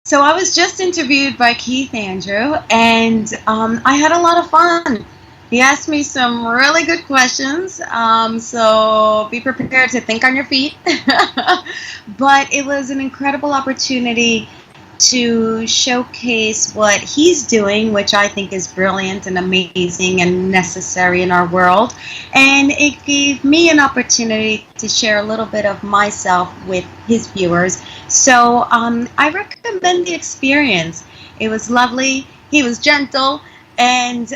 So I was just interviewed by Keith Andrew, and I had a lot of fun. He asked me some really good questions, so be prepared to think on your feet. But it was an incredible opportunity to showcase what he's doing, which I think is brilliant and amazing and necessary in our world. And it gave me an opportunity to share a little bit of myself with his viewers. So I recommend the experience. It was lovely. He was gentle, and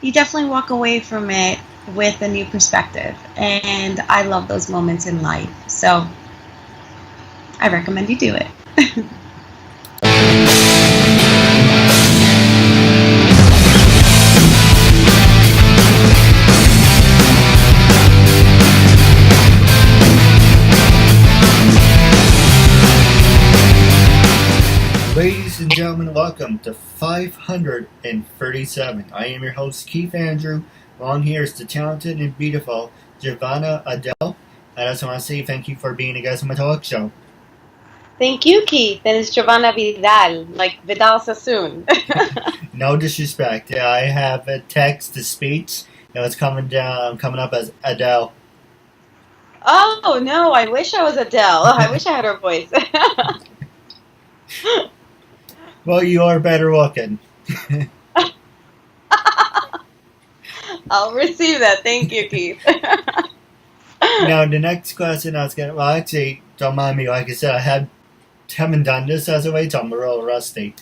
you definitely walk away from it with a new perspective. And I love those moments in life. So I recommend you do it. Ladies and gentlemen, welcome to 537. I am your host, Keith Andrew. On here is the talented and beautiful Jovanna Vidal. I just want to say thank you for being a guest on my talk show. Thank you, Keith. And it's Jovanna Vidal, like Vidal Sassoon. No disrespect. I have a text to speech. It's coming up as Adele. Oh, no, I wish I was Adele. I wish I had her voice. Well, you are better looking. I'll receive that. Thank you, Keith. Now, the next question I was going to... Well, actually, don't mind me. Like I said, haven't done this as of late, so I'm a little rusty.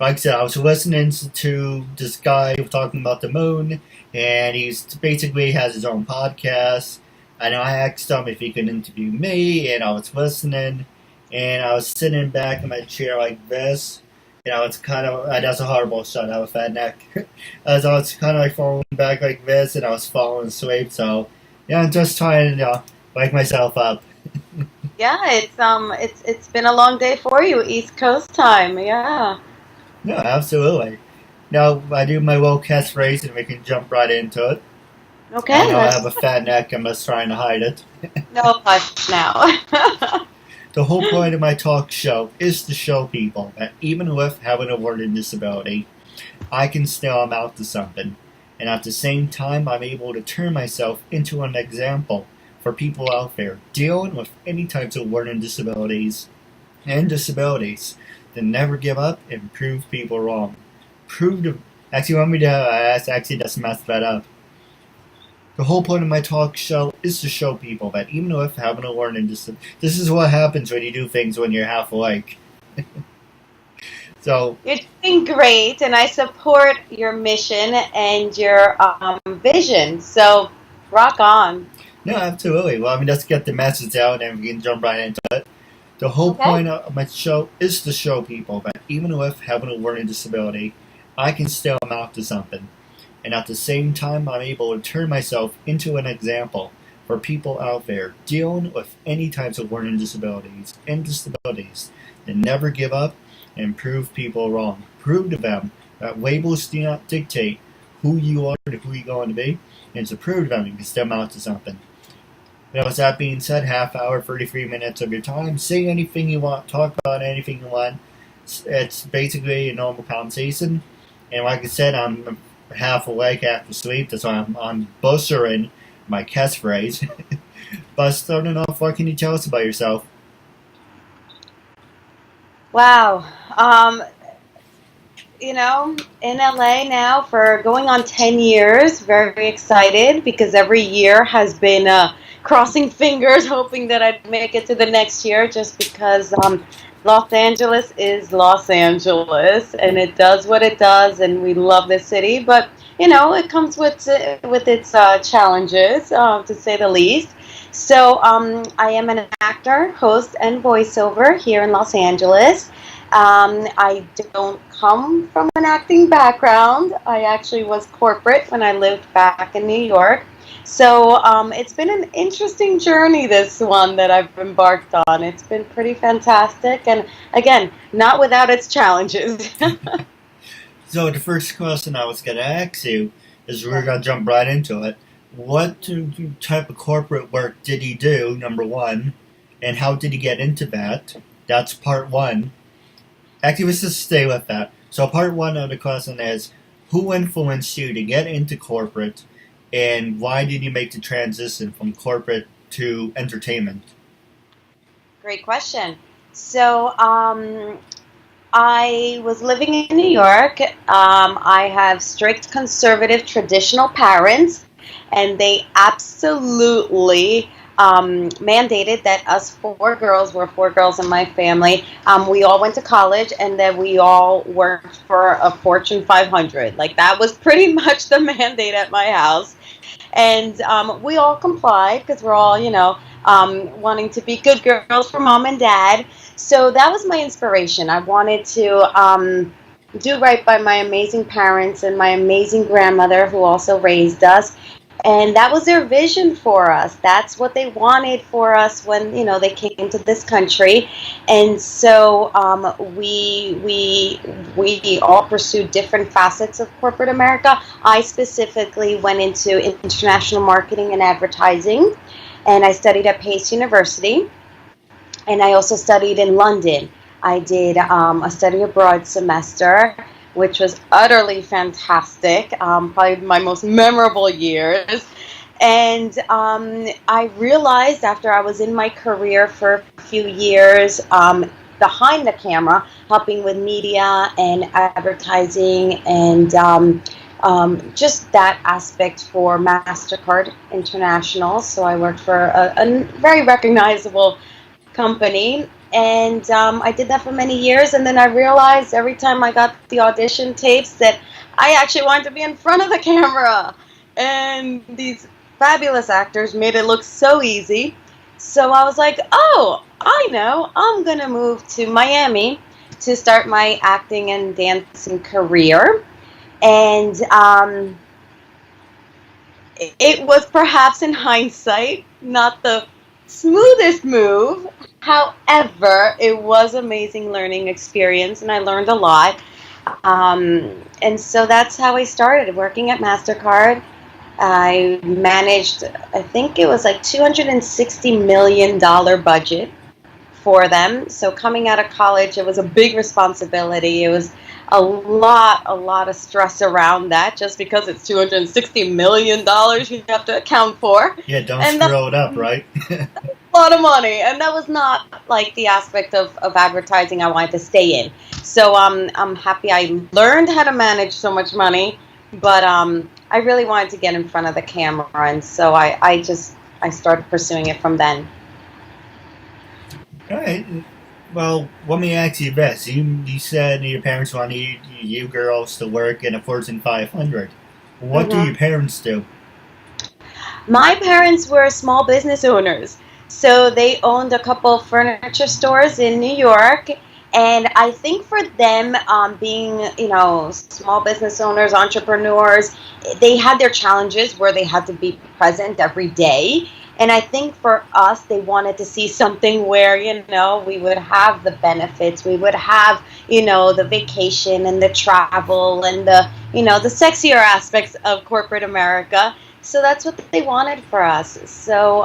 Like I said, I was listening to this guy talking about the moon, and he's basically has his own podcast. And I asked him if he could interview me, and I was listening, and I was sitting back in my chair like this. It's kind of, that's a horrible shot. I have a fat neck. As I was kind of like falling back like this, and I was falling asleep. So, I'm just trying to wake myself up. Yeah, it's been a long day for you, East Coast time. Yeah. No, absolutely. Now, I do my little catchphrase, and we can jump right into it. Okay. I know I have a fat neck. I'm just trying to hide it. No hush now. The whole point of my talk show is to show people that even with having a learning disability, I can still amount to something. And at the same time, I'm able to turn myself into an example for people out there dealing with any types of learning disabilities and disabilities to never give up and prove people wrong. Actually, want me to actually just mess that up. The whole point of my talk show is to show people that even with having a learning disability, this is what happens when you do things when you're half awake. So you're doing great, and I support your mission and your vision. So rock on. No, absolutely. Well, let's get the message out and we can jump right into it. The whole point of my show is to show people that even with having a learning disability, I can still amount to something. And at the same time, I'm able to turn myself into an example for people out there dealing with any types of learning disabilities and disabilities that never give up and prove people wrong. Prove to them that labels do not dictate who you are and who you're going to be, and to prove to them you can still amount to something. With that being said, half hour, 33 minutes of your time. Say anything you want, talk about anything you want. It's basically a normal conversation. And like I said, I'm half awake, half asleep. That's why I'm bustering my catchphrase. But starting off, what can you tell us about yourself? Wow. In LA now for going on 10 years. Very excited because every year has been crossing fingers, hoping that I'd make it to the next year just because Los Angeles is Los Angeles and it does what it does and we love this city. But, it comes with its challenges, to say the least. So I am an actor, host, and voiceover here in Los Angeles. I don't come from an acting background. I actually was corporate when I lived back in New York. So it's been an interesting journey, this one that I've embarked on. It's been pretty fantastic. And again, not without its challenges. So the first question I was going to ask you is we're going to jump right into it. What type of corporate work did he do, number one, and how did he get into that? That's part one. Actually, let's just stay with that. So part one of the question is, who influenced you to get into corporate, and why did you make the transition from corporate to entertainment? Great question. So, I was living in New York. I have strict conservative traditional parents, and they absolutely mandated that us four girls, we're four girls in my family, we all went to college and that we all worked for a Fortune 500. Like, that was pretty much the mandate at my house. And we all complied because we're all, wanting to be good girls for mom and dad. So that was my inspiration. I wanted to do right by my amazing parents and my amazing grandmother who also raised us. And that was their vision for us. That's what they wanted for us when, they came to this country. And so we all pursued different facets of corporate America. I specifically went into international marketing and advertising, and I studied at Pace University, and I also studied in London. I did a study abroad semester, which was utterly fantastic, probably my most memorable years. And I realized after I was in my career for a few years behind the camera, helping with media and advertising and just that aspect for MasterCard International. So I worked for a very recognizable company, and I did that for many years, and then I realized every time I got the audition tapes that I actually wanted to be in front of the camera, and these fabulous actors made it look so easy. So I was like, oh, I know, I'm gonna move to Miami to start my acting and dancing career. And it was perhaps in hindsight not the smoothest move. However, it was amazing learning experience, and I learned a lot. And so that's how I started working at MasterCard. I managed, I think it was like $260 million budget for them. So coming out of college, it was a big responsibility. It was a lot of stress around that just because it's $260 million you have to account for. Yeah, don't And screw it up, right? a lot of money, and that was not like the aspect of advertising I wanted to stay in. So I'm happy I learned how to manage so much money, but I really wanted to get in front of the camera, and so I started pursuing it from then. All right. Well, let me ask you this. You said your parents wanted you girls to work in a Fortune 500. What do your parents do? My parents were small business owners. So they owned a couple of furniture stores in New York. And I think for them, being, small business owners, entrepreneurs, they had their challenges where they had to be present every day. And I think for us, they wanted to see something where, we would have the benefits. We would have, the vacation and the travel and the sexier aspects of corporate America. So that's what they wanted for us. So,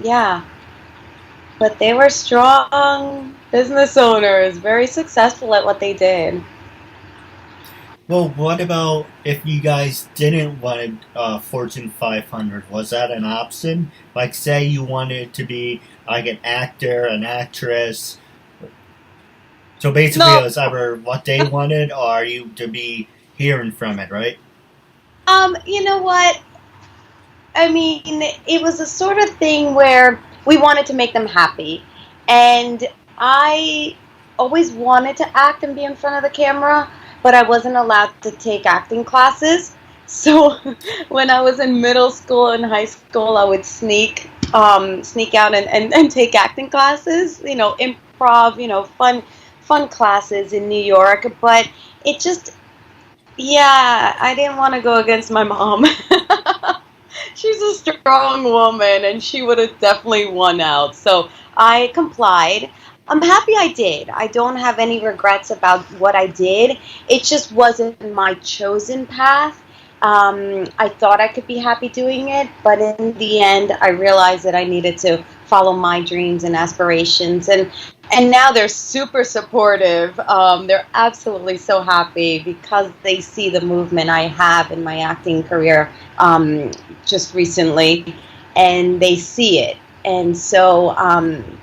yeah. But they were strong business owners, very successful at what they did. Well, what about if you guys didn't want Fortune 500? Was that an option? Like, say you wanted to be like an actor, an actress. So basically, No. it was either what they wanted or you to be hearing from it, right? You know what? I mean, it was a sort of thing where we wanted to make them happy. And I always wanted to act and be in front of the camera, but I wasn't allowed to take acting classes. So when I was in middle school and high school, I would sneak out and take acting classes, improv, fun classes in New York. But it just, yeah, I didn't want to go against my mom. She's a strong woman, and she would have definitely won out. So I complied. I'm happy I did. I don't have any regrets about what I did. It just wasn't my chosen path. I thought I could be happy doing it, but in the end, I realized that I needed to follow my dreams and aspirations. And And now they're super supportive. They're absolutely so happy because they see the movement I have in my acting career just recently, and they see it. And so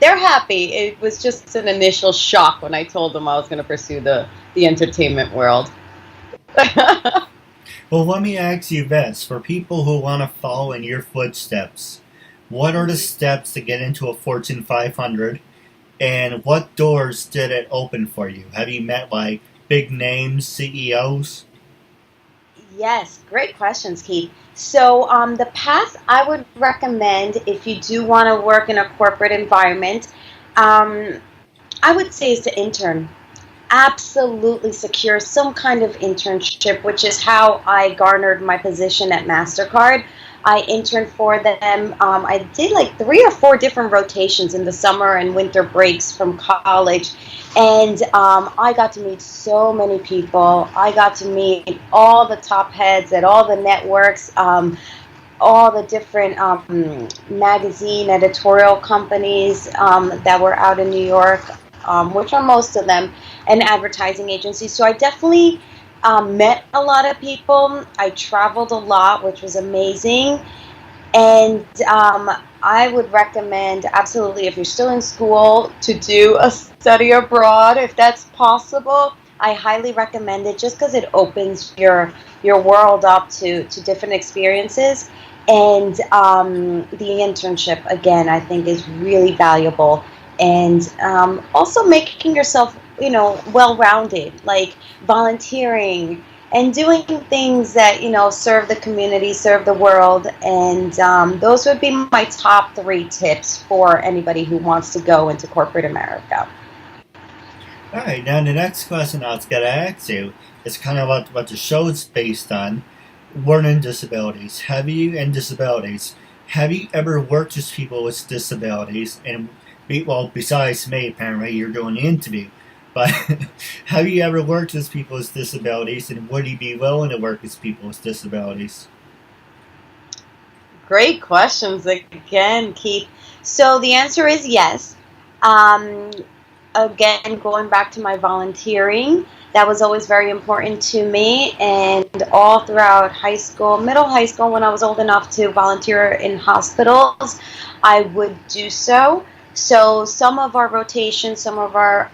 they're happy. It was just an initial shock when I told them I was going to pursue the entertainment world. Well, let me ask you this. For people who want to follow in your footsteps, what are the steps to get into a Fortune 500? And what doors did it open for you? Have you met like big names, CEOs? Yes, great questions, Keith. So, the path I would recommend if you do want to work in a corporate environment, um, I would say is to intern. Absolutely secure some kind of internship, which is how I garnered my position at MasterCard. I interned for them. I did like 3 or 4 different rotations in the summer and winter breaks from college. And I got to meet so many people. I got to meet all the top heads at all the networks, all the different magazine editorial companies that were out in New York, which are most of them, and advertising agencies. So I definitely met a lot of people. I traveled a lot, which was amazing. And I would recommend, absolutely, if you're still in school, to do a study abroad if that's possible. I highly recommend it just because it opens your world up to different experiences. And the internship, again, I think is really valuable. And also making yourself, well-rounded, like volunteering and doing things that serve the community, serve the world. And those would be my top 3 tips for anybody who wants to go into corporate America. Alright, now the next question I was going to ask you is kind of what the show is based on. Learning disabilities. Have you ever worked with people with disabilities? And, well, besides me, apparently, you're doing the interview. But have you ever worked with people with disabilities, and would you be willing to work with people with disabilities? Great questions again, Keith. So the answer is yes. Um, Again, going back to my volunteering, that was always very important to me. And all throughout high school, middle high school, when I was old enough to volunteer in hospitals, I would do so. So some of our rotations, some of our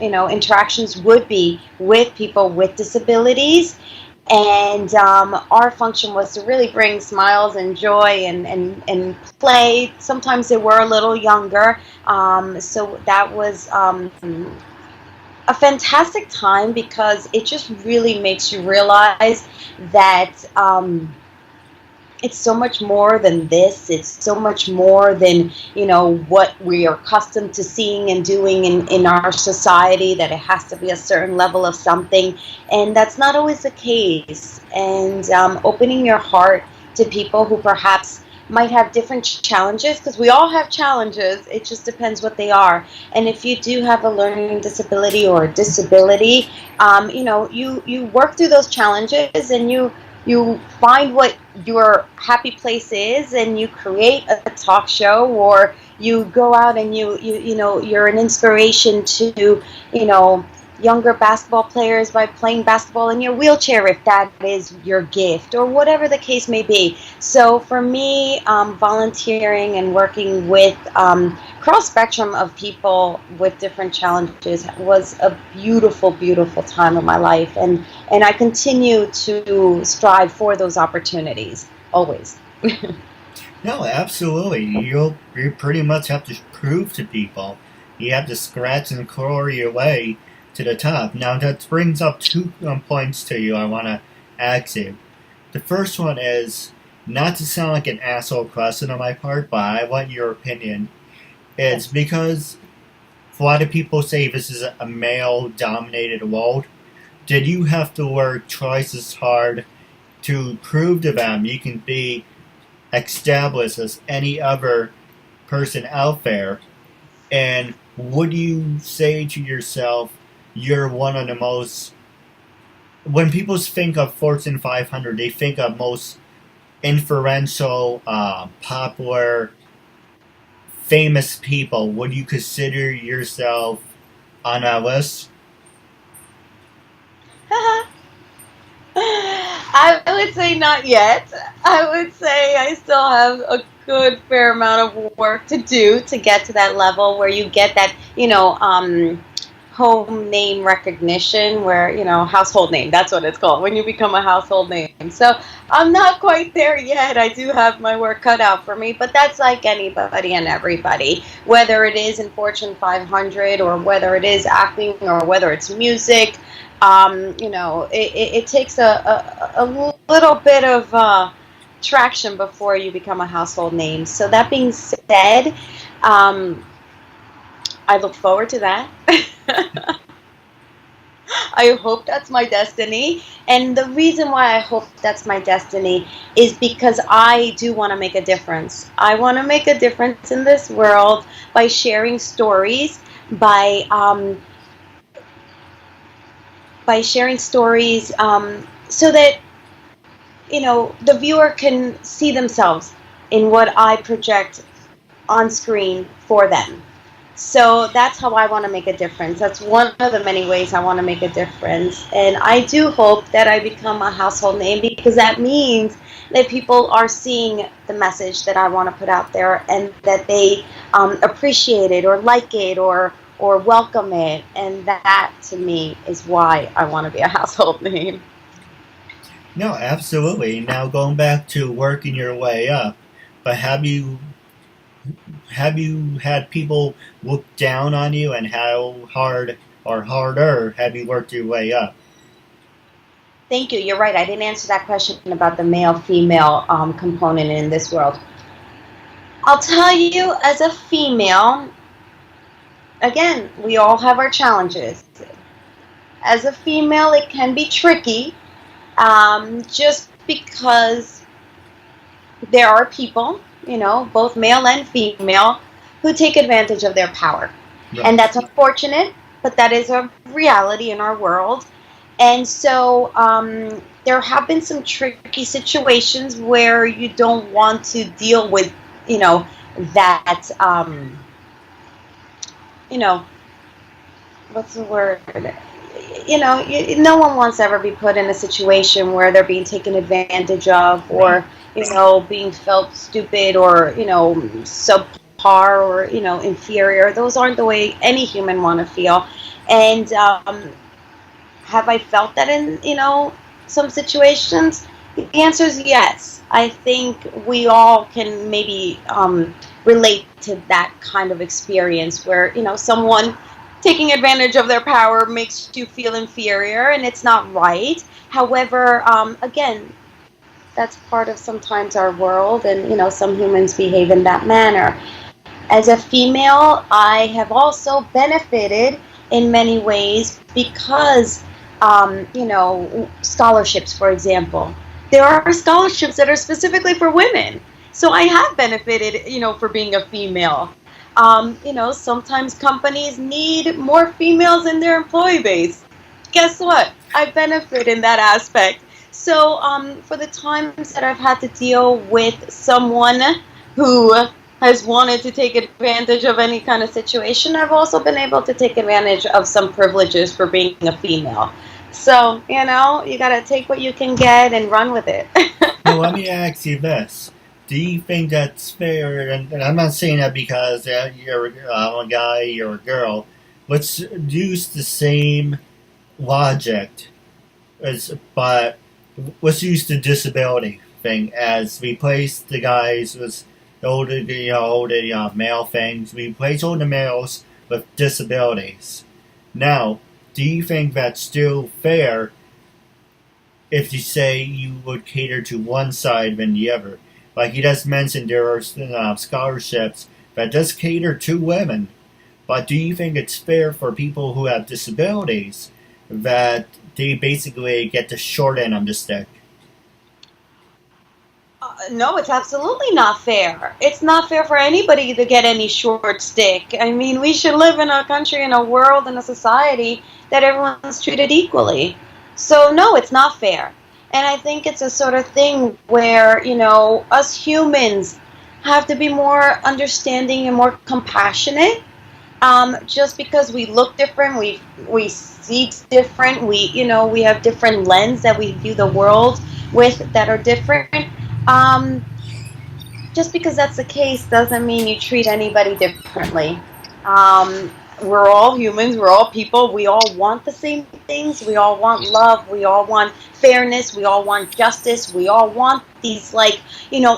interactions would be with people with disabilities, and our function was to really bring smiles and joy and play. Sometimes they were a little younger, so that was a fantastic time because it just really makes you realize that it's so much more than this. It's so much more than, what we are accustomed to seeing and doing in our society, that it has to be a certain level of something. And that's not always the case. And opening your heart to people who perhaps might have different challenges, because we all have challenges. It just depends what they are. And if you do have a learning disability or a disability, you work through those challenges, and you find what your happy place is, and you create a talk show, or you go out and you're an inspiration to younger basketball players by playing basketball in your wheelchair, if that is your gift, or whatever the case may be. So for me, volunteering and working with cross spectrum of people with different challenges was a beautiful, beautiful time of my life, and I continue to strive for those opportunities always. No, absolutely. You pretty much have to prove to people. You have to scratch and claw your way to the top. Now that brings up 2 points to you I want to ask you. The first one is, not to sound like an asshole question on my part, but I want your opinion. It's because a lot of people say this is a male-dominated world. Did you have to work twice as hard to prove to them you can be established as any other person out there? And would you say to yourself, you're one of the most... When people think of Fortune 500, they think of most influential, popular famous people, would you consider yourself on that list? I would say not yet. I would say I still have a good fair amount of work to do to get to that level where you get that, home name recognition, where, household name, that's what it's called, when you become a household name. So I'm not quite there yet. I do have my work cut out for me, but that's like anybody and everybody, whether it is in Fortune 500 or whether it is acting or whether it's music. It takes a little bit of traction before you become a household name. So that being said, I look forward to that. I hope that's my destiny. And the reason why I hope that's my destiny is because I do want to make a difference. I want to make a difference in this world by sharing stories, by sharing stories so that, the viewer can see themselves in what I project on screen for them. So that's how I want to make a difference. That's one of the many ways I want to make a difference. And I do hope that I become a household name, because that means that people are seeing the message that I want to put out there, and that they appreciate it or like it or welcome it. And that, to me, is why I want to be a household name. No, absolutely. Now going back to working your way up, but have you had people look down on you, and how hard or harder have you worked your way up? Thank you. You're right. I didn't answer that question about the male-female component in this world. I'll tell you, as a female, again, we all have our challenges. As a female, it can be tricky, just because there are people, both male and female, who take advantage of their power. Right. And that's unfortunate, but that is a reality in our world. And so there have been some tricky situations where you don't want to deal with, that, what's the word? No one wants to ever be put in a situation where they're being taken advantage of, or, being felt stupid, or, subpar, or, inferior. Those aren't the way any human want to feel. And have I felt that in, some situations? The answer is yes. I think we all can maybe relate to that kind of experience where, someone taking advantage of their power makes you feel inferior, and it's not right. However, again, that's part of sometimes our world, and, some humans behave in that manner. As a female, I have also benefited in many ways because, scholarships, for example. There are scholarships that are specifically for women. So I have benefited, for being a female. Sometimes companies need more females in their employee base. Guess what? I benefit in that aspect. So for the times that I've had to deal with someone who has wanted to take advantage of any kind of situation, I've also been able to take advantage of some privileges for being a female. So, you got to take what you can get and run with it. Well, let me ask you this. Do you think that's fair? And I'm not saying that because you're a guy, you're a girl. Let's use the same logic, but let's use the disability thing as we place the guys with older male things. We place older males with disabilities. Now, do you think that's still fair if you say you would cater to one side than the other? Like you just mentioned, there are scholarships that does cater to women. But do you think it's fair for people who have disabilities that they basically get the short end of the stick? No, it's absolutely not fair. It's not fair for anybody to get any short stick. I mean, we should live in a country, in a world, in a society that everyone's treated equally. So, no, it's not fair. And I think it's a sort of thing where, us humans have to be more understanding and more compassionate. Just because we look different, we see different, we have different lens that we view the world with that are different. Um, just because that's the case doesn't mean you treat anybody differently. We're all humans, we're all people, we all want the same things, we all want love, we all want fairness, we all want justice, we all want these, like,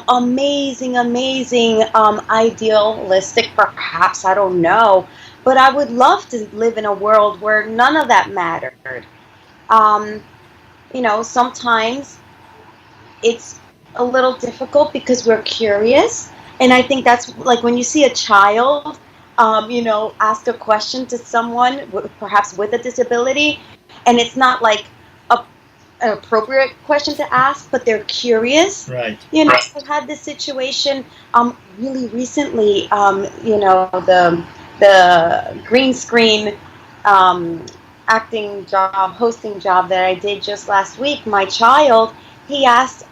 amazing, amazing, idealistic, perhaps, I don't know. But I would love to live in a world where none of that mattered. Um, Sometimes it's a little difficult because we're curious. And I think that's like when you see a child, ask a question to someone, perhaps with a disability, and it's not like a, an appropriate question to ask, but they're curious. Right. I've had this situation really recently. The green screen um, acting job, hosting job that I did just last week. My child, he asked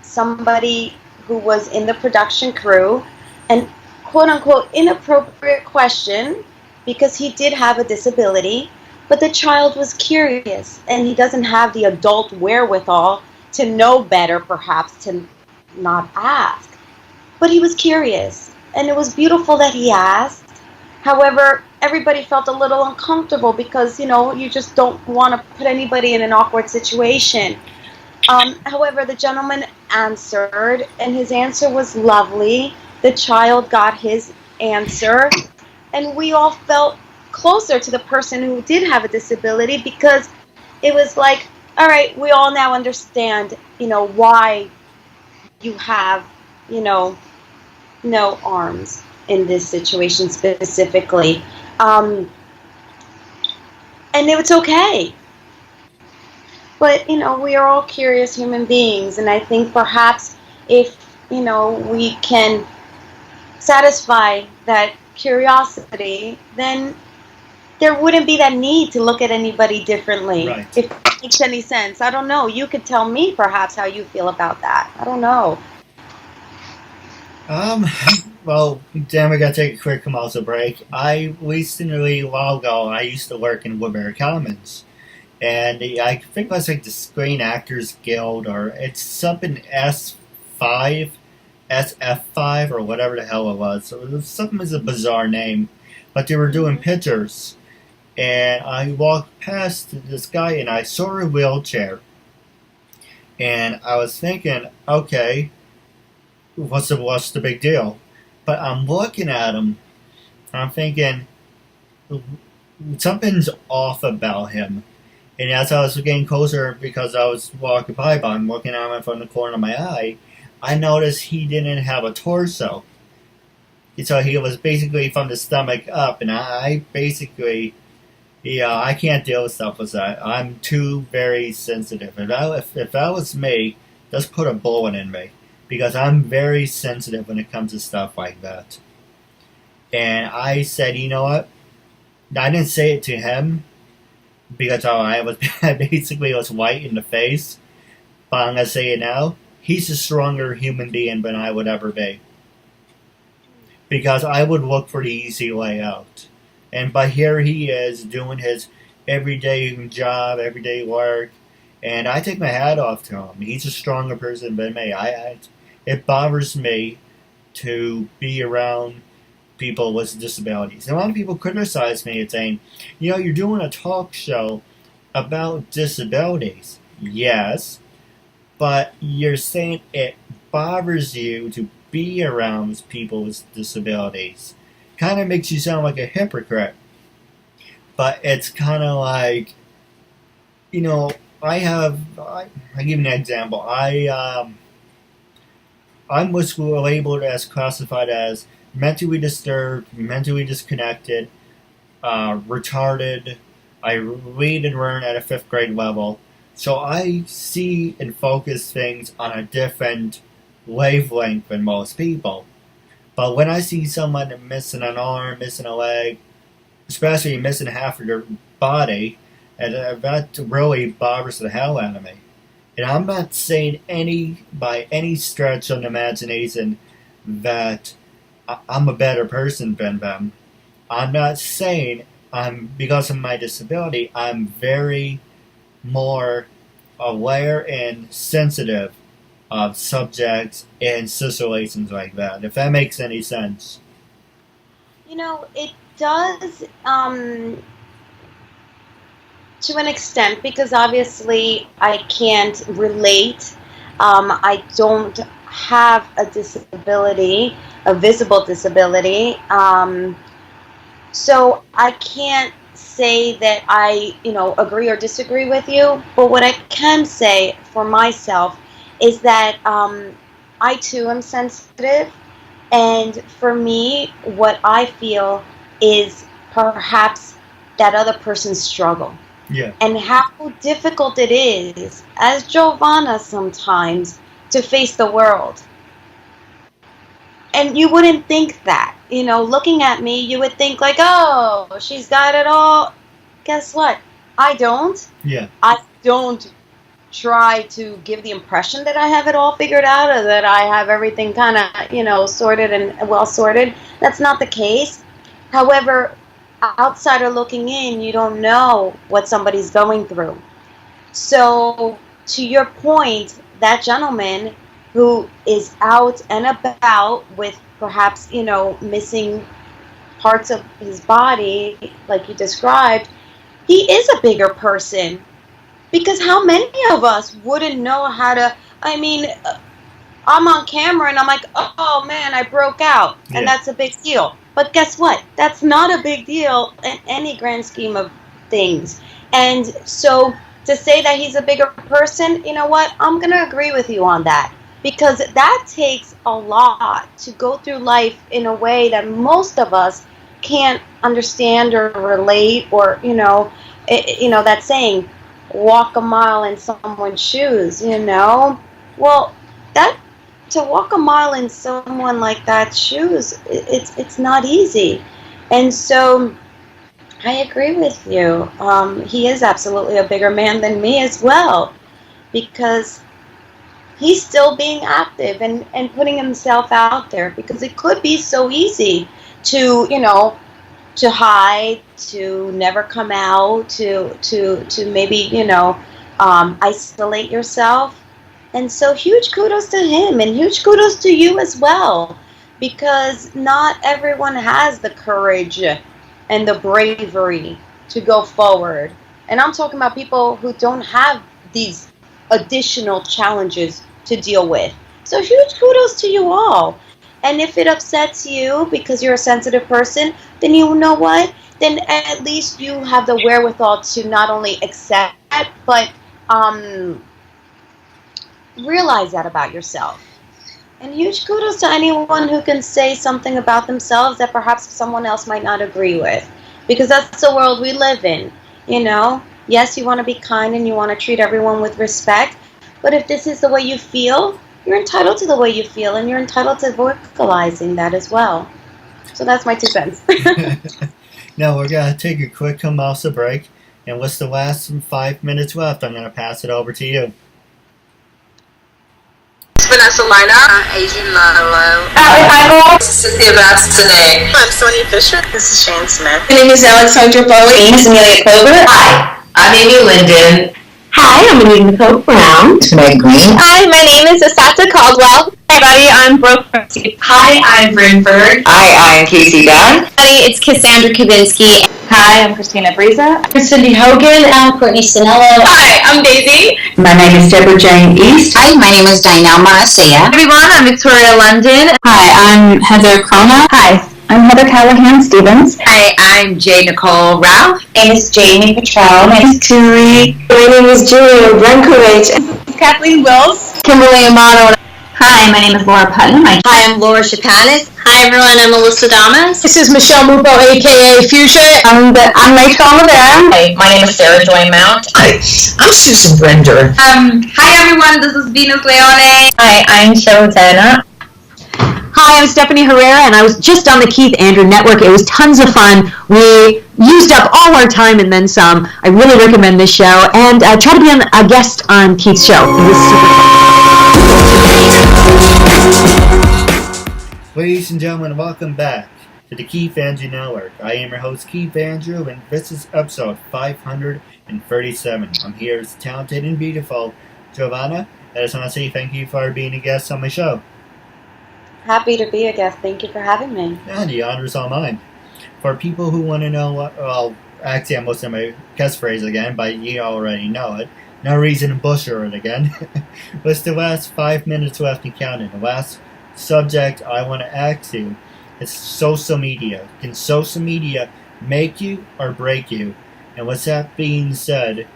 somebody who was in the production crew an quote unquote inappropriate question because he did have a disability, but the child was curious and he doesn't have the adult wherewithal to know better, perhaps, to not ask. But he was curious, and it was beautiful that he asked. However, everybody felt a little uncomfortable because, you just don't want to put anybody in an awkward situation. However, the gentleman answered, and his answer was lovely. The child got his answer, and we all felt closer to the person who did have a disability because it was like, all right, we all now understand, why you have, you know, no arms in this situation specifically. Um, and it's okay. But, we are all curious human beings, and I think perhaps if, we can satisfy that curiosity, then there wouldn't be that need to look at anybody differently. Right. If that makes any sense. I don't know. You could tell me perhaps how you feel about that. I don't know. Um, well, then we gotta take a quick commercial break. I recently, a while ago, I used to work in Woodbury Commons. And I think it was like the Screen Actors Guild, or it's something S5, SF5, or whatever the hell it was. So it was something was a bizarre name. But they were doing pictures. And I walked past this guy and I saw a wheelchair. And I was thinking, okay, what's the big deal? But I'm looking at him, and I'm thinking, something's off about him. And as I was getting closer, because I was walking by, but I'm looking at him from the corner of my eye, I noticed he didn't have a torso. So he was basically from the stomach up, and I basically, I can't deal with stuff like that. I'm too very sensitive. If that was me, just put a bullet in me, because I'm very sensitive when it comes to stuff like that. And I said, you know what? I didn't say it to him, because I was I basically was white in the face. But I'm gonna say it now. He's a stronger human being than I would ever be. Because I would look for the easy way out. But here he is doing his everyday job, everyday work, and I take my hat off to him. He's a stronger person than me. It bothers me to be around people with disabilities. And a lot of people criticize me and saying, you're doing a talk show about disabilities. Yes, but you're saying it bothers you to be around people with disabilities. Kind of makes you sound like a hypocrite. But it's kind of like, I give you an example. I'm what's labeled as classified as mentally disturbed, mentally disconnected, retarded. I read and learn at a 5th grade level. So I see and focus things on a different wavelength than most people. But when I see someone missing an arm, missing a leg, especially missing half of their body, and that really bothers the hell out of me. And I'm not saying by any stretch of the imagination that I'm a better person than them. I'm not saying because of my disability, I'm very more aware and sensitive of subjects and situations like that, if that makes any sense. It does to an extent, because obviously I can't relate. I don't have a disability, a visible disability. So I can't say that I, agree or disagree with you. But what I can say for myself is that I too am sensitive. And for me, what I feel is perhaps that other person's struggle. Yeah. And how difficult it is, as Jovanna sometimes, to face the world. And you wouldn't think that. Looking at me, you would think like, oh, she's got it all. Guess what? I don't. Yeah. I don't try to give the impression that I have it all figured out or that I have everything kind of, sorted and well sorted. That's not the case. However, outsider looking in, you don't know what somebody's going through. So, to your point, that gentleman who is out and about with perhaps, missing parts of his body, like you described, he is a bigger person. Because how many of us wouldn't know how to, I'm on camera and I'm like, oh man, I broke out. And that's a big deal. But guess what? That's not a big deal in any grand scheme of things. And so to say that he's a bigger person, you know what? I'm going to agree with you on that. Because that takes a lot to go through life in a way that most of us can't understand or relate or, that saying, walk a mile in someone's shoes, Well, to walk a mile in someone like that shoes, it's not easy. And so I agree with you. He is absolutely a bigger man than me as well, because he's still being active and putting himself out there, because it could be so easy to, to hide, to never come out, to maybe, isolate yourself. And so huge kudos to him and huge kudos to you as well, because not everyone has the courage and the bravery to go forward. And I'm talking about people who don't have these additional challenges to deal with. So huge kudos to you all. And if it upsets you because you're a sensitive person, then you know what? Then at least you have the wherewithal to not only accept that, but realize that about yourself. And huge kudos to anyone who can say something about themselves that perhaps someone else might not agree with. Because that's the world we live in, Yes, you want to be kind and you want to treat everyone with respect. But if this is the way you feel, you're entitled to the way you feel, and you're entitled to vocalizing that as well. So that's my 2 cents. Now we're going to take a quick commercial break. And with the last 5 minutes left, I'm going to pass it over to you. Vanessa Lina. Adrian Lalo. This is Cynthia Bass today. I'm Sonia Fisher. This is Shane Smith. My name is Alexandra Bowie. My name is Amelia Clover. Hi, I'm Amy Linden. Hi, I'm Anita Nicole Brown. It's Meg Green. Hi, my name is Asad Caldwell. Hi, everybody, I'm Brooke. Hi, I'm Brynford. Hi, I'm Casey Dunn. Hi, it's Cassandra Kavinsky. Hi, I'm Christina Briza. I'm Cindy Hogan. I'm Courtney Sinello. Hi, I'm Daisy. My name is Deborah Jane East. Hi, my name is Dinah Marasea. Hi, everyone, I'm Victoria London. Hi, I'm Heather Crona. Hi, I'm Heather Callahan Stevens. Hi, I'm J. Nicole Ralph. My name is Jamie Petrell. My name is Terry. My name is Julia Brankovich. Kathleen Wills. Kimberly Amato. Hi, my name is Laura Putnam. Hi, I'm Laura Chapanis. Hi, everyone. I'm Melissa Damas. This is Michelle Mupo, a.k.a. Fuchsia. I'm Rachel Rivera. Hi, my name is Sarah Joy Mount. Hi, I'm Susan Brender. Hi, everyone. This is Venus Leone. Hi, I'm Showtana. Hi, I'm Stephanie Herrera, and I was just on the Keith Andrew Network. It was tons of fun. We used up all our time and then some. I really recommend this show, and try to be a guest on Keith's show. It was super fun. Ladies and gentlemen, welcome back to the KeithAndrewNetWork. I am your host, Keith Andrew, and this is episode 537. I'm here as talented and beautiful Jovanna. I just want to say thank you for being a guest on my show. Happy to be a guest. Thank you for having me. And the honor is all mine. For people who want to know what, well, actually I'm listening to my catchphrase again, but you already know it. No reason to butcher it again. What's the last 5 minutes left in counting? The last subject I want to ask you is social media. Can social media make you or break you? And with that being said,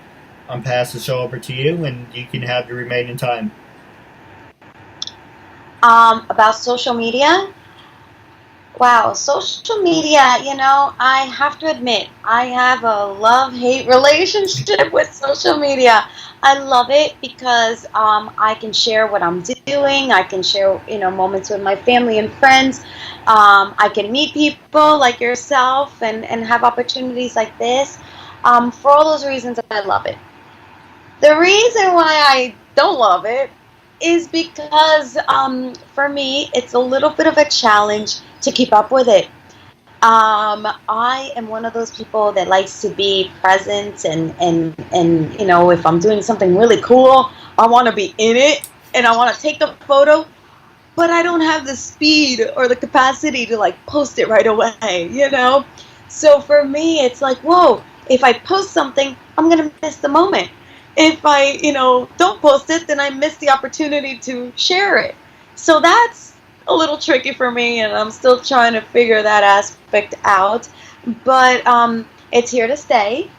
I'm pass the show over to you, and you can have your remaining time. About social media? Wow, social media, I have to admit, I have a love-hate relationship with social media. I love it because I can share what I'm doing. I can share, moments with my family and friends. I can meet people like yourself and have opportunities like this. For all those reasons, I love it. The reason why I don't love it is because for me, it's a little bit of a challenge to keep up with it. I am one of those people that likes to be present and if I'm doing something really cool, I want to be in it and I want to take a photo, but I don't have the speed or the capacity to post it right away, So for me, it's like, whoa, if I post something, I'm going to miss the moment. If I, don't post it, then I miss the opportunity to share it. So that's a little tricky for me, and I'm still trying to figure that aspect out. But it's here to stay.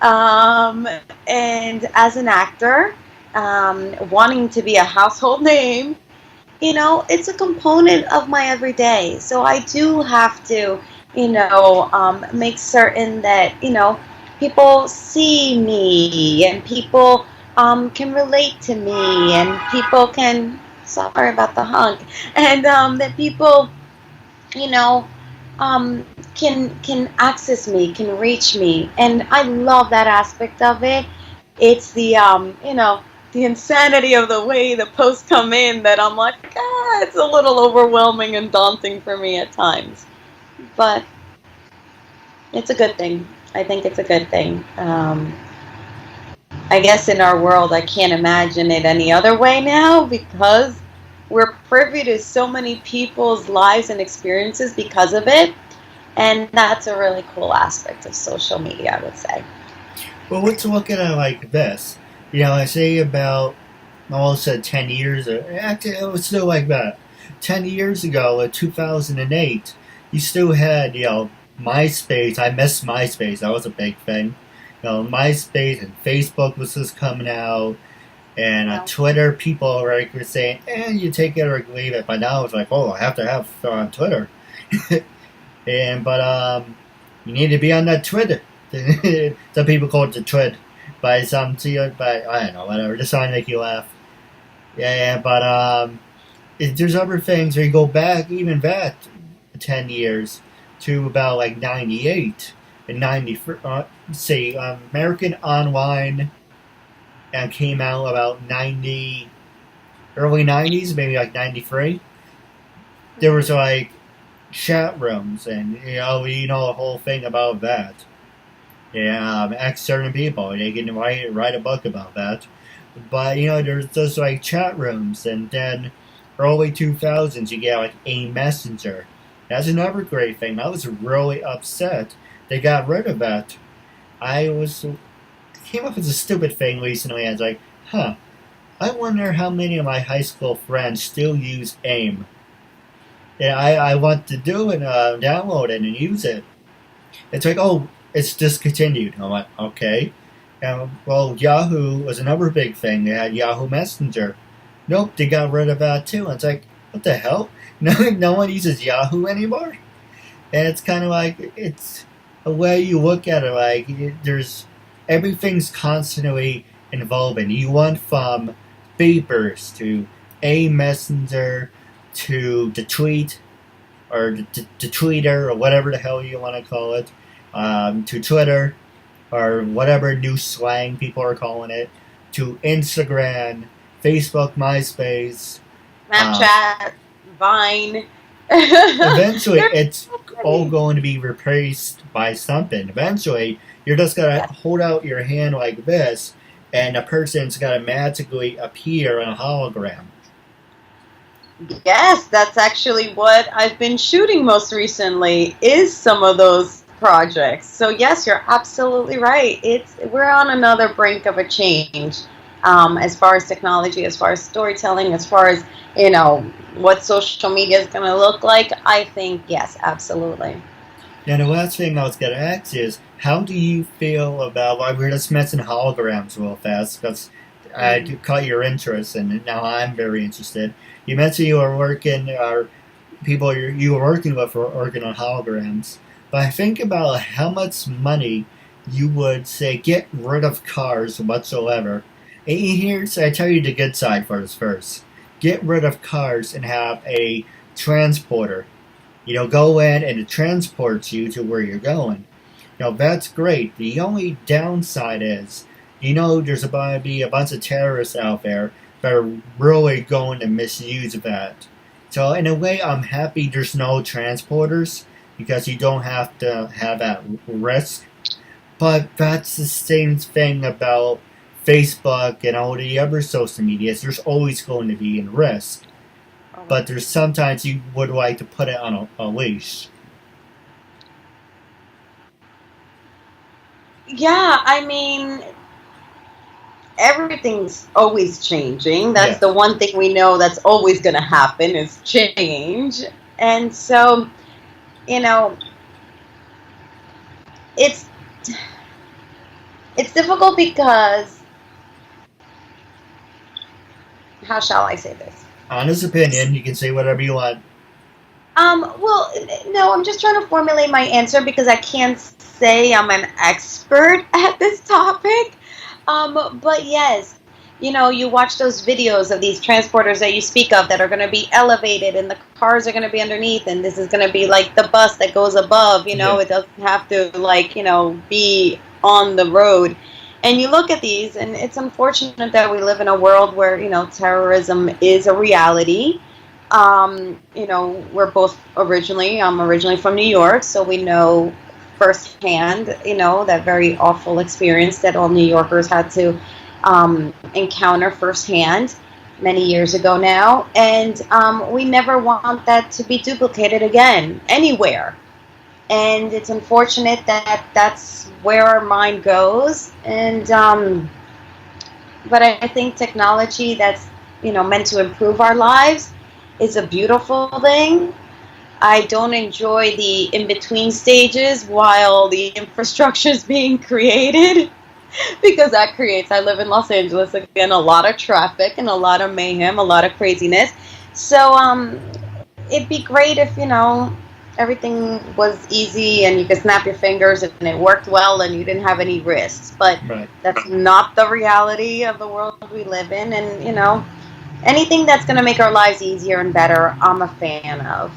And as an actor, wanting to be a household name, it's a component of my everyday. So I do have to, make certain that, people see me and people can relate to me and people can, sorry about the honk, and that people, can access me, can reach me. And I love that aspect of it. It's the, the insanity of the way the posts come in that I'm like, it's a little overwhelming and daunting for me at times. But it's a good thing. I think it's a good thing. I guess in our world, I can't imagine it any other way now because we're privy to so many people's lives and experiences because of it. And that's a really cool aspect of social media, I would say. Well, let's look at it like this. I say about, I almost said 10 years, actually it was still like that. 10 years ago, in 2008, you still had, MySpace. I miss MySpace. That was a big thing. MySpace and Facebook was just coming out. And Twitter, people were saying, you take it or leave it. But now it's like, I have to have on Twitter. But you need to be on that Twitter. Some people call it the Twid. But I don't know, whatever. Just trying to make you laugh. But there's other things where you go back, even that 10 years. To about 98 and 93. American Online came out about early 90s, maybe 93. There was chat rooms, and the whole thing about that. Ask certain people, they can write a book about that. But there's just chat rooms, and then early 2000s you get a messenger. That's another great thing. I was really upset they got rid of that. Came up with a stupid thing recently. I was like, I wonder how many of my high school friends still use AIM. And I want to do it, download it and use it. It's like, it's discontinued. I'm like, okay. Well, Yahoo was another big thing. They had Yahoo Messenger. Nope, they got rid of that too. And it's like, what the hell? No one uses Yahoo anymore? And it's kind of it's a way you look at it, there's, everything's constantly evolving. You went from beepers to a messenger to the tweet, or the tweeter, or whatever the hell you want to call it, to Twitter, or whatever new slang people are calling it, to Instagram, Facebook, MySpace, Snapchat, Vine, Eventually, it's all going to be replaced by something. Eventually, you're just going to hold out your hand like this, and a person's going to magically appear in a hologram. Yes, that's actually what I've been shooting most recently, is some of those projects. So yes, you're absolutely right. We're on another brink of a change, as far as technology, as far as storytelling, as far as, what social media is going to look like. I think, yes, absolutely. Now, the last thing I was going to ask is, how do you feel about, like, we're just mentioning holograms real fast, because I caught your interest, and now I'm very interested. You mentioned you were working, or people you were working with were working on holograms, but I think about how much money you would, say, get rid of cars whatsoever. And here's, I tell you the good side first. Get rid of cars and have a transporter. Go in and it transports you to where you're going. That's great. The only downside is, there's about to be a bunch of terrorists out there that are really going to misuse that. So in a way, I'm happy there's no transporters, because you don't have to have that risk. But that's the same thing about Facebook and all the other social medias. There's always going to be a risk. But there's sometimes you would like to put it on a leash. Yeah, I mean, everything's always changing. That's the one thing we know that's always going to happen, is change. And so, it's difficult because, how shall I say this? Honest opinion, you can say whatever you want. Well, no, I'm just trying to formulate my answer, because I can't say I'm an expert at this topic. But yes, you watch those videos of these transporters that you speak of that are going to be elevated, and the cars are going to be underneath, and this is going to be like the bus that goes above, it doesn't have to, be on the road. And you look at these, and it's unfortunate that we live in a world where, terrorism is a reality. We're both I'm originally from New York, so we know firsthand, that very awful experience that all New Yorkers had to encounter firsthand many years ago now. And we never want that to be duplicated again, anywhere. And it's unfortunate that that's where our mind goes. And but I think technology that's meant to improve our lives is a beautiful thing. I don't enjoy the in-between stages while the infrastructure is being created, because that creates, I live in Los Angeles, again, a lot of traffic and a lot of mayhem, a lot of craziness. So it'd be great if everything was easy and you could snap your fingers and it worked well and you didn't have any risks. But that's not the reality of the world we live in. And, anything that's going to make our lives easier and better, I'm a fan of.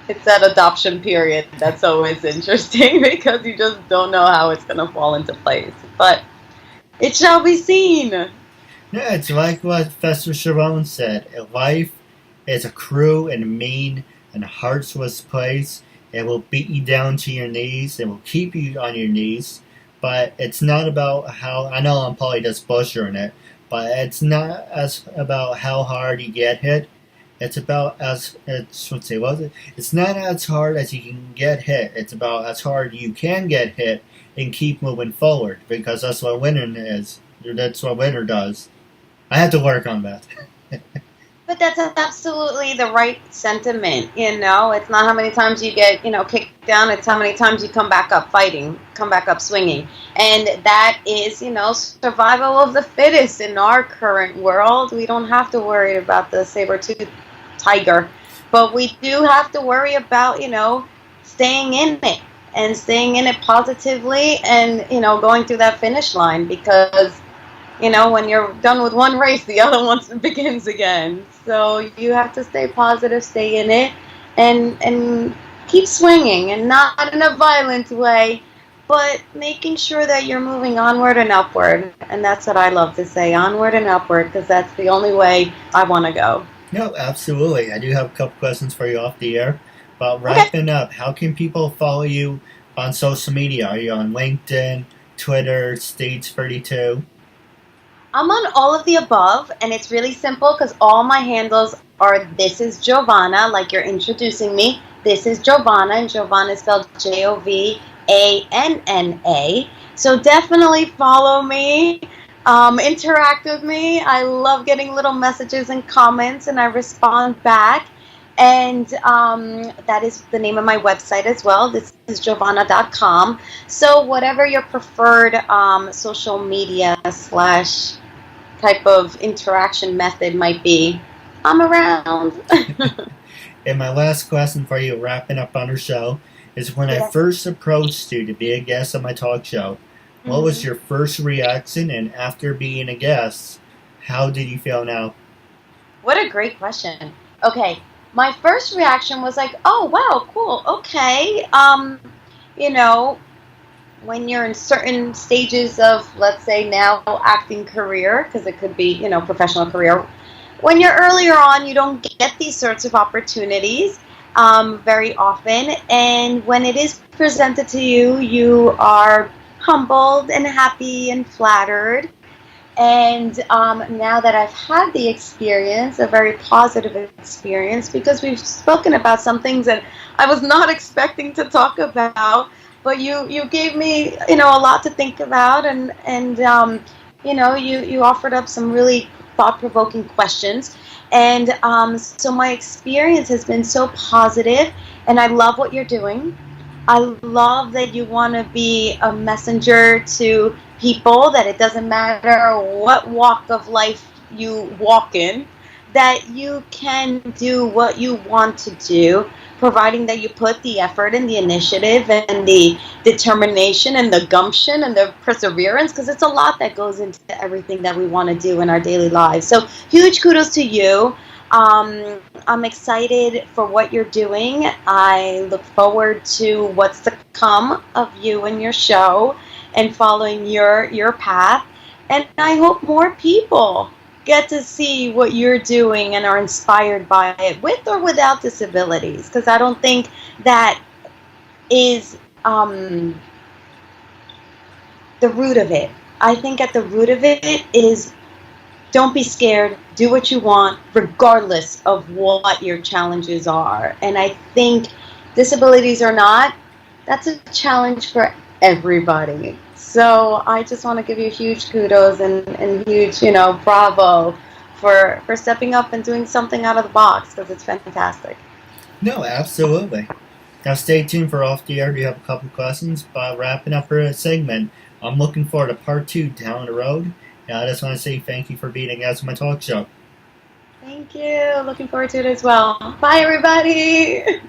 It's that adoption period that's always interesting, because you just don't know how it's going to fall into place. But it shall be seen. Yeah, it's like what Professor Sharon said. Life is a cruel and mean and heartless place. It will beat you down to your knees. It will keep you on your knees. But it's not about how, I know I'm probably just butchering it, but it's not about how hard you get hit. It's about it's not as hard as you can get hit. It's about as hard you can get hit and keep moving forward, because that's what winning is. That's what winner does. I had to work on that. But that's absolutely the right sentiment, It's not how many times you get, kicked down. It's how many times you come back up fighting, come back up swinging. And that is, survival of the fittest in our current world. We don't have to worry about the saber-toothed tiger. But we do have to worry about, staying in it. And staying in it positively and, going through that finish line. Because, when you're done with one race, the other one begins again. So you have to stay positive, stay in it, and keep swinging, and not in a violent way, but making sure that you're moving onward and upward. And that's what I love to say, onward and upward, because that's the only way I want to go. No, absolutely. I do have a couple questions for you off the air. But wrapping up, how can people follow you on social media? Are you on LinkedIn, Twitter, Stage 32? I'm on all of the above, and it's really simple because all my handles are This is Jovanna, like you're introducing me. This is Jovanna, and Jovanna is spelled Jovanna. So definitely follow me, interact with me. I love getting little messages and comments, and I respond back. And that is the name of my website as well. This is Jovanna.com. So whatever your preferred social media / type of interaction method might be, I'm around. And my last question for you, wrapping up on our show, is when I first approached you to be a guest on my talk show, what was your first reaction? And after being a guest, how did you feel now? What a great question. Okay, my first reaction was like, oh, wow, cool, okay. You know, when you're in certain stages of, let's say now, acting career, because it could be, you know, professional career, when you're earlier on, you don't get these sorts of opportunities very often. And when it is presented to you, you are humbled and happy and flattered. And now that I've had the experience, a very positive experience, because we've spoken about some things that I was not expecting to talk about, but you gave me, you know, a lot to think about, and you know, you offered up some really thought-provoking questions, and so my experience has been so positive, and I love what you're doing. I love that you want to be a messenger to people, that it doesn't matter what walk of life you walk in, that you can do what you want to do, providing that you put the effort and the initiative and the determination and the gumption and the perseverance, because it's a lot that goes into everything that we want to do in our daily lives. So huge kudos to you. I'm excited for what you're doing. I look forward to what's to come of you and your show and following your path. And I hope more people get to see what you're doing and are inspired by it, with or without disabilities, because I don't think that is the root of it. I think at the root of it is, don't be scared, do what you want, regardless of what your challenges are. And I think disabilities or not, that's a challenge for everybody. So I just want to give you huge kudos and huge, you know, bravo for stepping up and doing something out of the box, because it's fantastic. No, absolutely. Now stay tuned for Off the Air. We have a couple questions. By wrapping up our segment, I'm looking forward to part 2 down the road. And I just want to say thank you for being a guest on my talk show. Thank you. Looking forward to it as well. Bye, everybody.